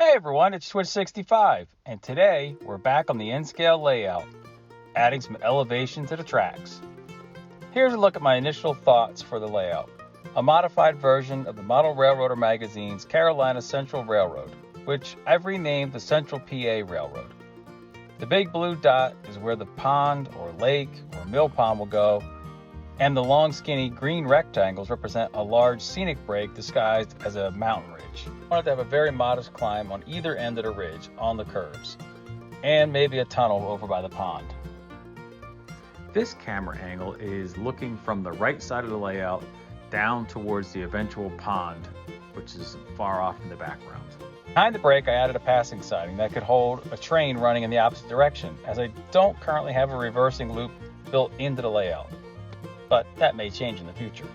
Hey everyone, it's Twitch65, and today we're back on the N-scale layout, adding some elevation to the tracks. Here's a look at my initial thoughts for the layout. A modified version of the Model Railroader magazine's Carolina Central Railroad, which I've renamed the Central PA Railroad. The big blue dot is where the pond or lake or mill pond will go, and the long skinny green rectangles represent a large scenic break disguised as a mountain ridge. I wanted to have a very modest climb on either end of the ridge on the curves, and maybe a tunnel over by the pond. This camera angle is looking from the right side of the layout down towards the eventual pond, which is far off in the background. Behind the break, I added a passing siding that could hold a train running in the opposite direction, as I don't currently have a reversing loop built into the layout, but that may change in the future.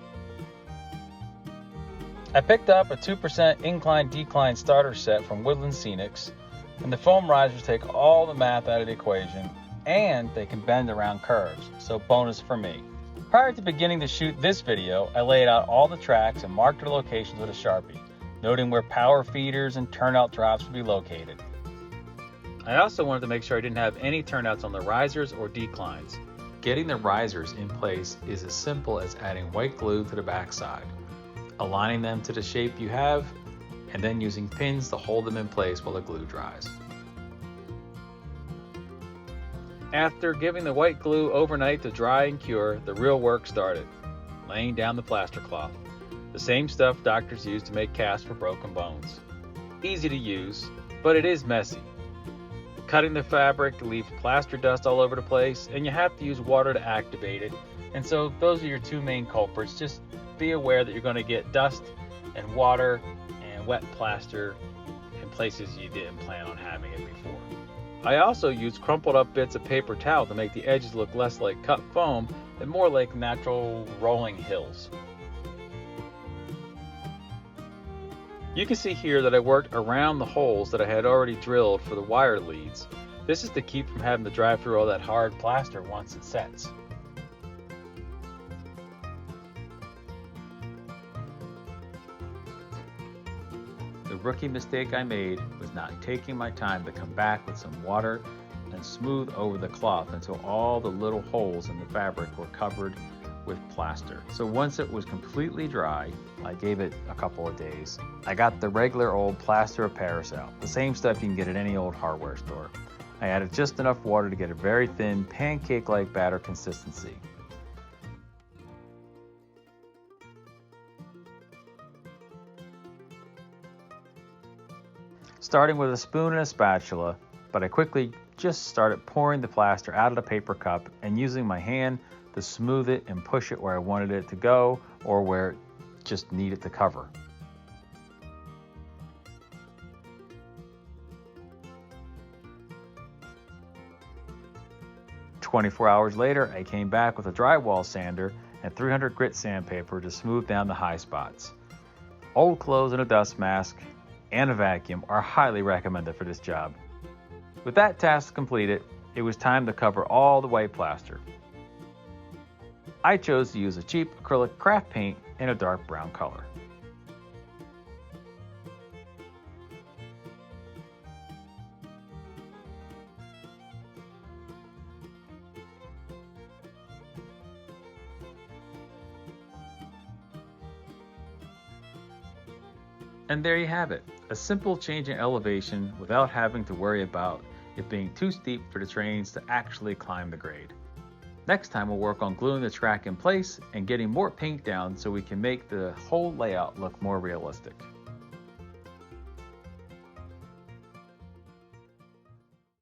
I picked up a 2% incline-decline starter set from Woodland Scenics, and the foam risers take all the math out of the equation, and they can bend around curves, so bonus for me. Prior to beginning to shoot this video, I laid out all the tracks and marked their locations with a Sharpie, noting where power feeders and turnout drops would be located. I also wanted to make sure I didn't have any turnouts on the risers or declines. Getting the risers in place is as simple as adding white glue to the backside, aligning them to the shape you have, and then using pins to hold them in place while the glue dries. After giving the white glue overnight to dry and cure, the real work started, laying down the plaster cloth, the same stuff doctors use to make casts for broken bones. Easy to use, but it is messy. Cutting the fabric leaves plaster dust all over the place, and you have to use water to activate it, and so those are your two main culprits. Just be aware that you're going to get dust and water and wet plaster in places you didn't plan on having it before. I also used crumpled up bits of paper towel to make the edges look less like cut foam and more like natural rolling hills. You can see here that I worked around the holes that I had already drilled for the wire leads. This is to keep from having to drive through all that hard plaster once it sets. The rookie mistake I made was not taking my time to come back with some water and smooth over the cloth until all the little holes in the fabric were covered with plaster. So once it was completely dry, I gave it a couple of days. I got the regular old plaster of Paris out, the same stuff you can get at any old hardware store. I added just enough water to get a very thin pancake-like batter consistency. Starting with a spoon and a spatula, but I quickly just started pouring the plaster out of the paper cup and using my hand to smooth it and push it where I wanted it to go or where it just needed to cover. "24 hours later, I came back with a drywall sander and 300 grit sandpaper to smooth down the high spots. Old clothes and a dust mask and a vacuum are highly recommended for this job. With that task completed, it was time to cover all the white plaster. I chose to use a cheap acrylic craft paint in a dark brown color. And there you have it, a simple change in elevation without having to worry about it being too steep for the trains to actually climb the grade. Next time we'll work on gluing the track in place and getting more paint down so we can make the whole layout look more realistic.